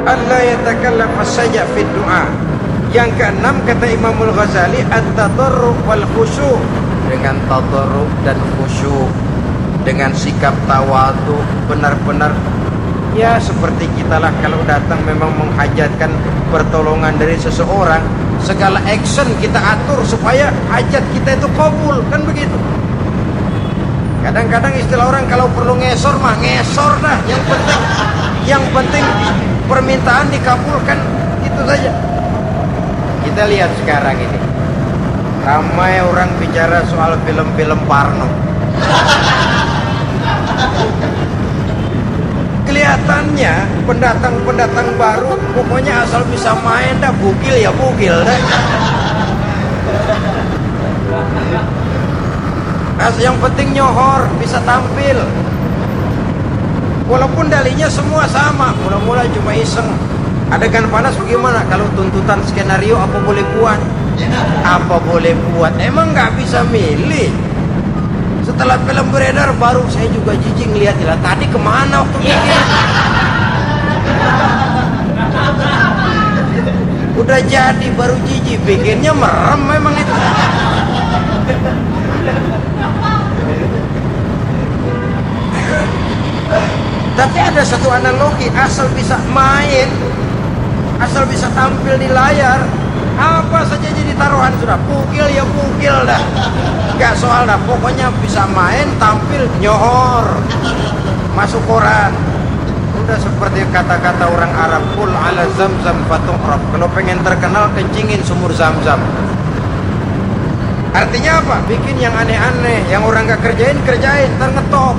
Allah yatakallafa saja fi du'a. Yang keenam, kata Imamul Ghazali, at-tadarrub wal khusyuk. Dengan tadarrub dan khusyuk, dengan sikap tawadhu, benar-benar ya seperti kita lah kalau datang memang menghajatkan pertolongan dari seseorang, segala action kita atur supaya hajat kita itu kabul, kan begitu. Kadang-kadang istilah orang kalau perlu ngesor mah ngesor dah, yang penting permintaan dikabulkan, itu saja. Kita lihat sekarang ini ramai orang bicara soal film-film Parno. Kelihatannya pendatang-pendatang baru, pokoknya asal bisa main dah, bugil ya bugil dah. Yang penting nyohor, bisa tampil. Walaupun dalinya semua sama, mula-mula cuma iseng. Adegan panas bagaimana? Kalau tuntutan skenario apa boleh buat? Apa boleh buat? Emang nggak bisa milih. Setelah film beredar baru saya juga jijik ngeliatilah tadi kemana waktu bikin. Udah jadi baru jijik, bikinnya merem memang itu. Tapi ada satu analogi, asal bisa main, asal bisa tampil di layar, apa saja jadi taruhan sudah. Pukil ya pukil dah, gak soal dah, pokoknya bisa main, tampil, nyohor, masuk koran. Udah seperti kata-kata orang Arab, kul ala zamzam fatu'raf. Kalau pengen terkenal, kencingin sumur Zamzam. Artinya apa? Bikin yang aneh-aneh, yang orang gak kerjain, kerjain, ntar ngetop.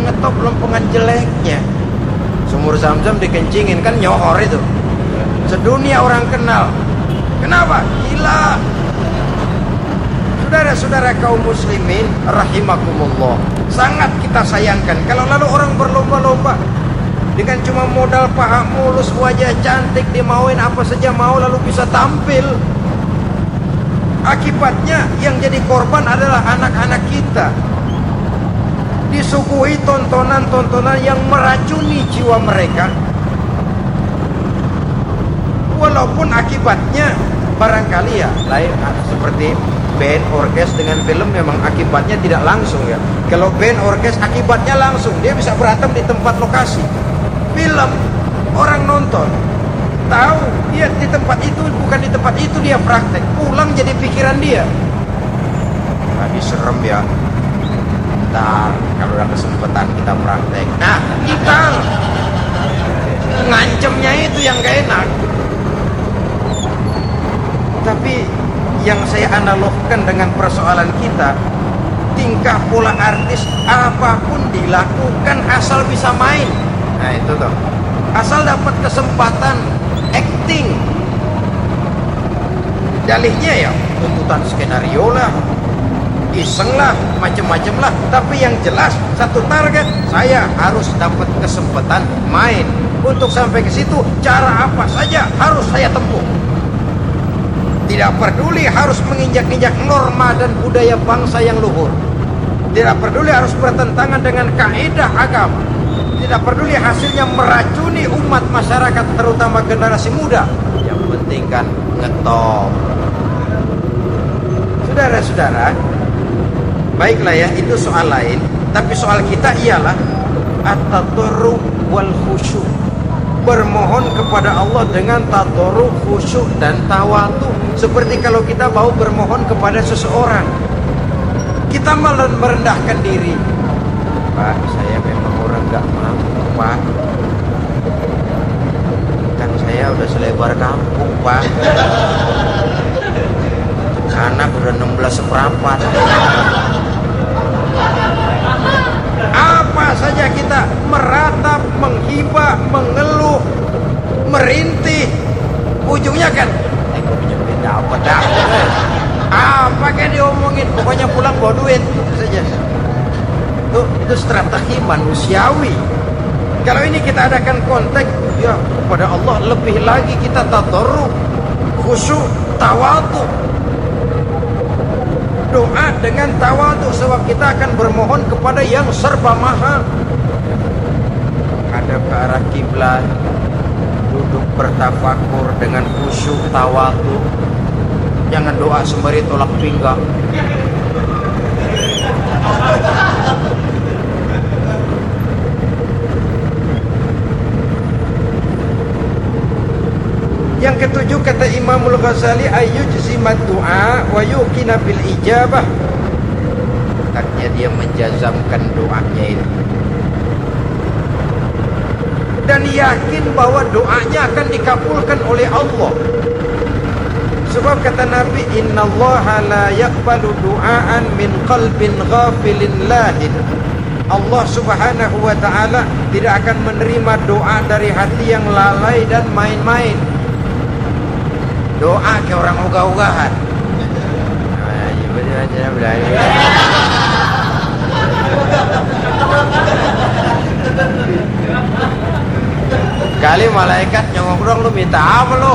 ngetop lempengan jeleknya. Sumur Zam-Zam dikencingin, kan nyohor itu. Sedunia orang kenal. Kenapa? Gila. Saudara-saudara kaum muslimin rahimakumullah, sangat kita sayangkan kalau lalu orang berlomba-lomba dengan cuma modal paha mulus, wajah cantik, dimauin apa saja mau, lalu bisa tampil. Akibatnya yang jadi korban adalah anak-anak kita, disuguhi tontonan-tontonan yang meracuni jiwa mereka. Walaupun akibatnya barangkali ya lain, seperti band orkes dengan film memang akibatnya tidak langsung ya. Kalau band orkes akibatnya langsung, dia bisa berantem di tempat lokasi. Film, orang nonton tahu dia di tempat itu, bukan di tempat itu dia praktek, pulang jadi pikiran dia. Tadi serem ya. Ntar kalau ada kesempatan kita praktek. Nah, kita ngancemnya itu yang gak enak. Tapi yang saya analogkan dengan persoalan kita, tingkah pola artis apapun dilakukan asal bisa main. Nah itu tuh, asal dapat kesempatan acting. Dalihnya ya tuntutan skenario lah, iseng lah, macem-macem lah. Tapi yang jelas satu target, saya harus dapat kesempatan main. Untuk sampai ke situ, cara apa saja harus saya tempuh. Tidak peduli harus menginjak-injak norma dan budaya bangsa yang luhur. Tidak peduli harus bertentangan dengan kaidah agama. Tidak peduli hasilnya meracuni umat masyarakat, terutama generasi muda. Yang penting kan ngetop. Saudara-saudara, baiklah ya, itu soal lain. Tapi soal kita ialah at-tadarru wal khusyuk. Bermohon kepada Allah dengan tadarru, khusyuk dan tawadu. Seperti kalau kita mau bermohon kepada seseorang, kita malah merendahkan diri. Pak, saya memang orang gak mampu, Pak. Kan saya udah selebar kampung, Pak. Anak udah 16 seperempat. Apa saja kita meratap, menghibah, mengeluh, merintih, ujungnya kan dapat dah. Apa kayak diomongin, pokoknya pulang bawa duit saja. Itu strategi manusiawi. Kalau ini kita adakan konteks ya kepada Allah, lebih lagi kita tadarru, khusyuk, tawadu. Doa dengan tawadu, sebab kita akan bermohon kepada yang serba maha. Ada ke arah kiblat, duduk bertafakur dengan khusyuk, tawadu. Jangan doa sembari tolak pinggang. Yang ketujuh, kata Imamul Ghazali, ayyujzimat du'a wa yuqina bil ijabah. Artinya dia menjazamkan doanya itu dan yakin bahwa doanya akan dikabulkan oleh Allah. Sebab kata Nabi, innallaha la yaqbalu du'aan min qalbin ghafilin lahin. Allah subhanahu wa ta'ala tidak akan menerima doa dari hati yang lalai dan main-main. Doa ke orang ogah-ogahan. Kali malaikat nyongok dong, lu minta apa lu?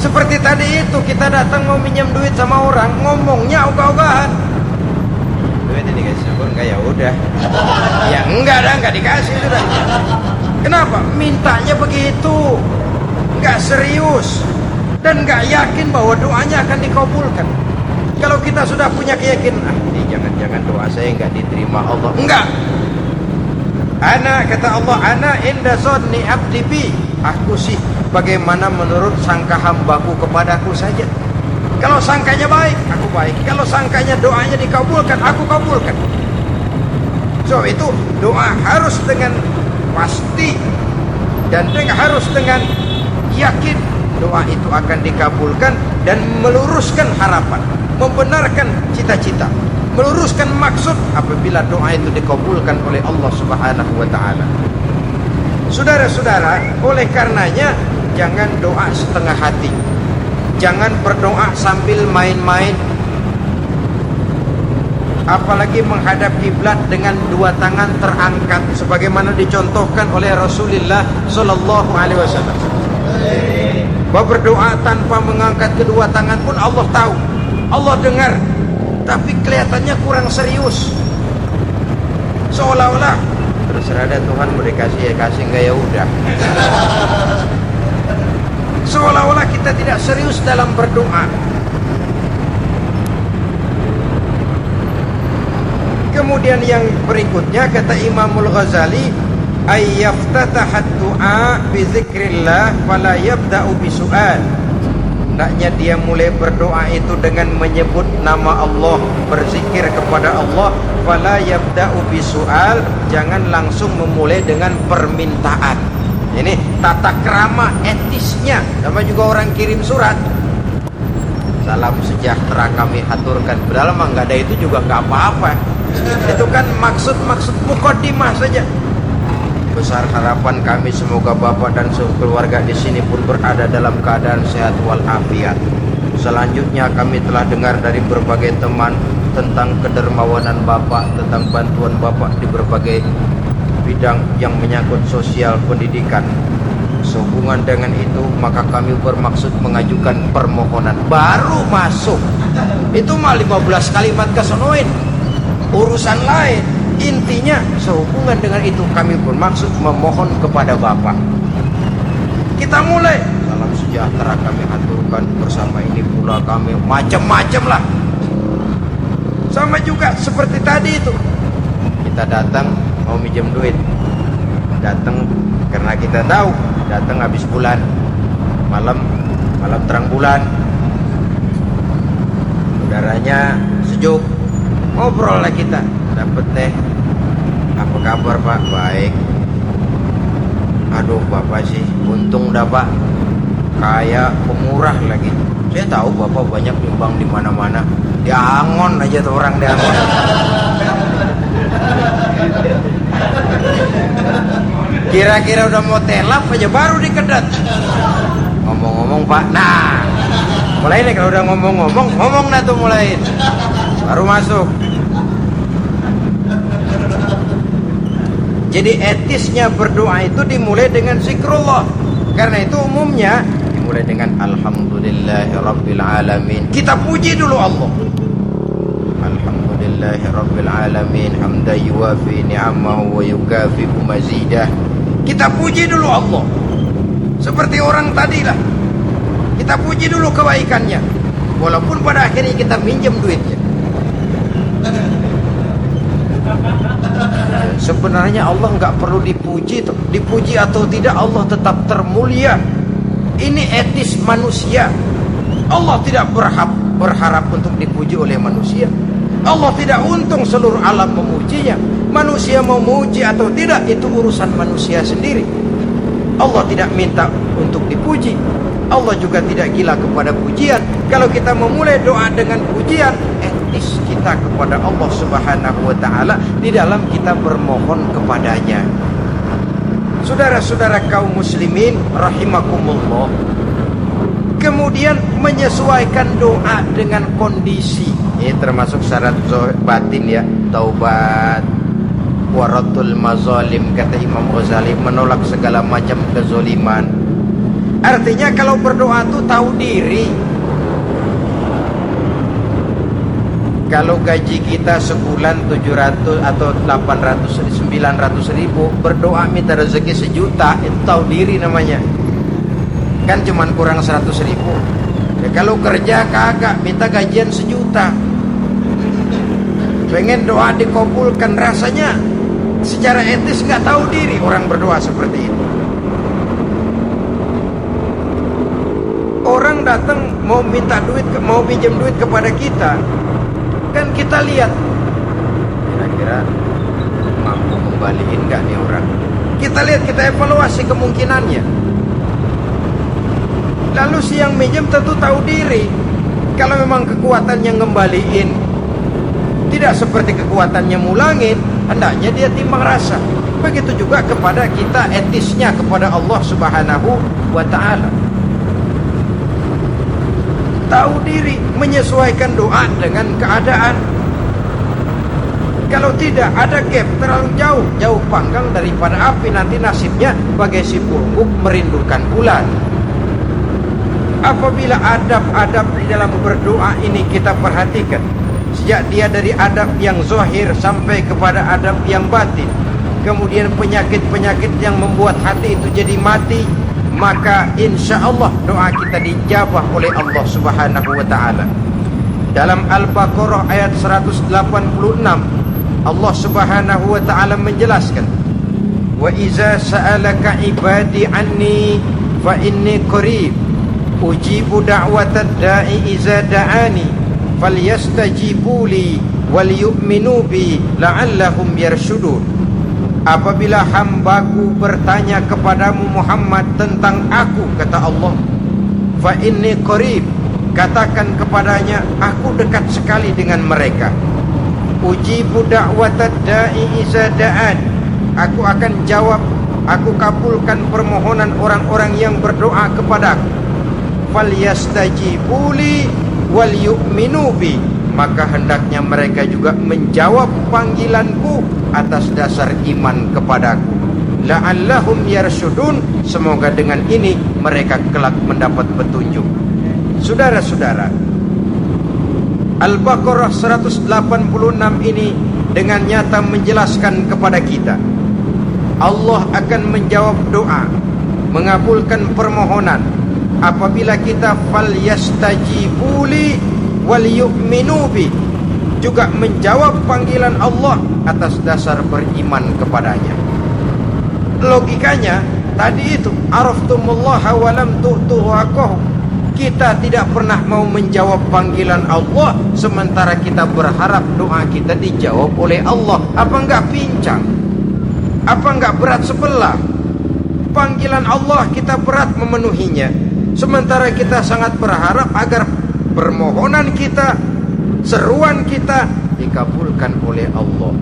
Seperti tadi itu, kita datang mau minjem duit sama orang, ngomongnya ogah-ogahan. Duit ini dikasih syukur enggak, ya udah. Ya enggak dah, enggak dikasih sudah. Kenapa? Mintanya begitu, enggak serius dan enggak yakin bahwa doanya akan dikabulkan. Kalau kita sudah punya keyakinan, ini jangan-jangan doa saya enggak diterima Allah. Enggak. Ana, kata Allah, ana inda zonni abdi bi. Aku sih bagaimana menurut sangka hambaku kepadaku saja. Kalau sangkanya baik, aku baik. Kalau sangkanya doanya dikabulkan, aku kabulkan. So itu doa harus dengan pasti dan harus dengan yakin doa itu akan dikabulkan dan meluruskan harapan, membenarkan cita-cita, meluruskan maksud apabila doa itu dikabulkan oleh Allah Subhanahu wa taala. Saudara-saudara, oleh karenanya jangan doa setengah hati. Jangan berdoa sambil main-main. Apalagi menghadap kiblat dengan dua tangan terangkat sebagaimana dicontohkan oleh Rasulullah sallallahu alaihi wasallam. Bahwa berdoa tanpa mengangkat kedua tangan pun Allah tahu, Allah dengar, tapi kelihatannya kurang serius. Seolah-olah terserah ada Tuhan mau dikasih ya kasih, enggak ya udah. Seolah-olah kita tidak serius dalam berdoa. Kemudian yang berikutnya kata Imamul Ghazali, ayyaftatahat du'a bi dzikrillah fala yabda'u bi su'al. Hendaknya dia mulai berdoa itu dengan menyebut nama Allah, berzikir kepada Allah, fala yabda'u bi su'al, jangan langsung memulai dengan permintaan. Ini tata krama etisnya. Sama juga orang kirim surat, salam sejahtera kami haturkan, padahal mah nggak ada itu juga nggak apa-apa. Itu kan maksud mukadimah saja. Besar harapan kami semoga Bapak dan seluruh keluarga di sini pun berada dalam keadaan sehat walafiat. Selanjutnya kami telah dengar dari berbagai teman tentang kedermawanan Bapak, tentang bantuan Bapak di berbagai bidang yang menyangkut sosial pendidikan. Sehubungan dengan itu maka kami bermaksud mengajukan permohonan. Baru masuk itu mah 15 kalimat kesonoin, urusan lain. Intinya sehubungan dengan itu kami bermaksud memohon kepada Bapak. Kita mulai, salam sejahtera kami haturkan, bersama ini pula kami macam-macam lah. Sama juga seperti tadi itu, kita datang mau minjem duit, datang karena kita tahu datang habis bulan, malam terang bulan, udaranya sejuk, ngobrol lah kita, dapet teh. Apa kabar Pak? Baik. Aduh Bapak sih untung dah Pak, kayak pemurah lagi. Saya tahu Bapak banyak nyumbang di mana-mana. Di Angon aja tuh orang di Angon. Kira-kira udah mau telap aja baru dikedat. Ngomong-ngomong Pak, nah mulai nih kalau udah ngomong nah tuh mulai, baru masuk. Jadi etisnya berdoa itu dimulai dengan zikrullah. Karena itu umumnya dimulai dengan alhamdulillahirabbil alamin. Kita puji dulu Allah. Alhamdulillahirabbil alamin hamdan yuwafi ni'amahu wa yukafi'u mazidah. Kita puji dulu Allah. Seperti orang tadi lah. Kita puji dulu kebaikannya. Walaupun pada akhirnya kita minjem duitnya. Sebenarnya Allah nggak perlu dipuji, dipuji atau tidak Allah tetap termulia. Ini etis manusia. Allah tidak berharap untuk dipuji oleh manusia. Allah tidak untung seluruh alam memujinya. Manusia mau memuji atau tidak itu urusan manusia sendiri. Allah tidak minta untuk dipuji. Allah juga tidak gila kepada pujian. Kalau kita memulai doa dengan pujian, etis kita kepada Allah Subhanahu wa taala di dalam kita bermohon kepadanya. Saudara-saudara kaum muslimin rahimakumullah. Kemudian menyesuaikan doa dengan kondisi. Ini termasuk syarat batin ya, taubat, waratul mazalim, kata Imam Ghazali, menolak segala macam kezaliman. Artinya kalau berdoa itu tahu diri. Kalau gaji kita sebulan 700 atau 800 900 ribu, berdoa minta rezeki 1 juta, itu tahu diri namanya. Kan cuman kurang 100 ribu. Ya, kalau kerja kagak minta gajian 1 juta, pengen doa dikabulkan, rasanya secara etis nggak tahu diri orang berdoa seperti itu. Orang datang mau minta duit, mau pinjam duit kepada kita, kan kita lihat kira-kira mampu kembaliin nggak nih orang. Kita lihat, kita evaluasi kemungkinannya. Lalu si yang minjem tentu tahu diri. Kalau memang kekuatannya ngembaliin tidak seperti kekuatannya mulangin, hendaknya dia timbang rasa. Begitu juga kepada kita, etisnya kepada Allah Subhanahu wa ta'ala. Tahu diri, menyesuaikan doa dengan keadaan. Kalau tidak, ada gap terlalu jauh panggang daripada api, nanti nasibnya bagai si burung merindukan bulan. Apabila adab-adab di dalam berdoa ini kita perhatikan, sejak dia dari adab yang zahir sampai kepada adab yang batin, kemudian penyakit-penyakit yang membuat hati itu jadi mati, maka insya Allah doa kita dijabah oleh Allah Subhanahu wa ta'ala. Dalam Al-Baqarah ayat 186, Allah Subhanahu wa ta'ala menjelaskan, wa iza sa'alaka ibadi anni fa inni qarib ujibu da'watad da'i iza da'ani falyastajibu li wal yu'minu bi la'allahum yarshudun. Apabila hambaku bertanya kepadamu Muhammad tentang aku, kata Allah, fa inni qarib, katakan kepadanya aku dekat sekali dengan mereka. Ujibu da'watad da'i iza da'an, aku akan jawab, aku kabulkan permohonan orang-orang yang berdoa kepadaku. Falyastajibu li wal yu'minu bi, maka hendaknya mereka juga menjawab panggilanku atas dasar iman kepadaku. La'allahum yarshudun, semoga dengan ini mereka kelak mendapat petunjuk. Saudara-saudara, Al-Baqarah 186 ini dengan nyata menjelaskan kepada kita, Allah akan menjawab doa, mengabulkan permohonan apabila kita falyastajibu li wal yu'minu bi, juga menjawab panggilan Allah atas dasar beriman kepadanya. Logikanya tadi itu, araftumullaha wa lam tu'tuhu haqqahu. Kita tidak pernah mau menjawab panggilan Allah sementara kita berharap doa kita dijawab oleh Allah. Apa enggak pincang? Apa enggak berat sebelah? Panggilan Allah kita berat memenuhinya, sementara kita sangat berharap agar permohonan kita, seruan kita dikabulkan oleh Allah.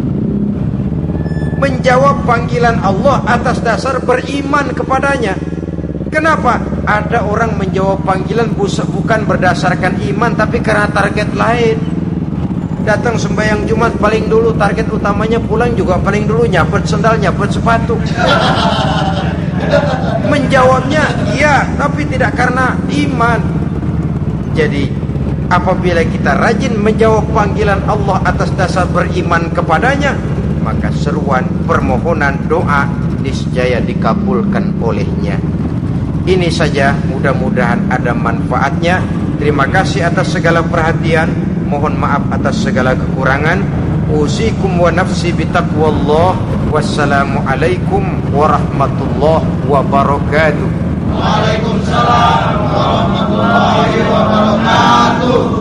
Menjawab panggilan Allah atas dasar beriman kepadanya. Kenapa? Ada orang menjawab panggilan bukan berdasarkan iman, tapi karena target lain. Datang sembahyang Jumat paling dulu, target utamanya pulang juga paling dulu nyabet sendal, nyabet sepatu. Menjawabnya iya, tapi tidak karena iman. Jadi apabila kita rajin menjawab panggilan Allah atas dasar beriman kepadanya, maka seruan, permohonan, doa niscaya dikabulkan olehnya. Ini saja, mudah-mudahan ada manfaatnya. Terima kasih atas segala perhatian, mohon maaf atas segala kekurangan. Usikum wa nafsi bitaqwallah. Wassalamualaikum warahmatullahi wabarakatuh. Waalaikumsalam warahmatullahi wabarakatuh.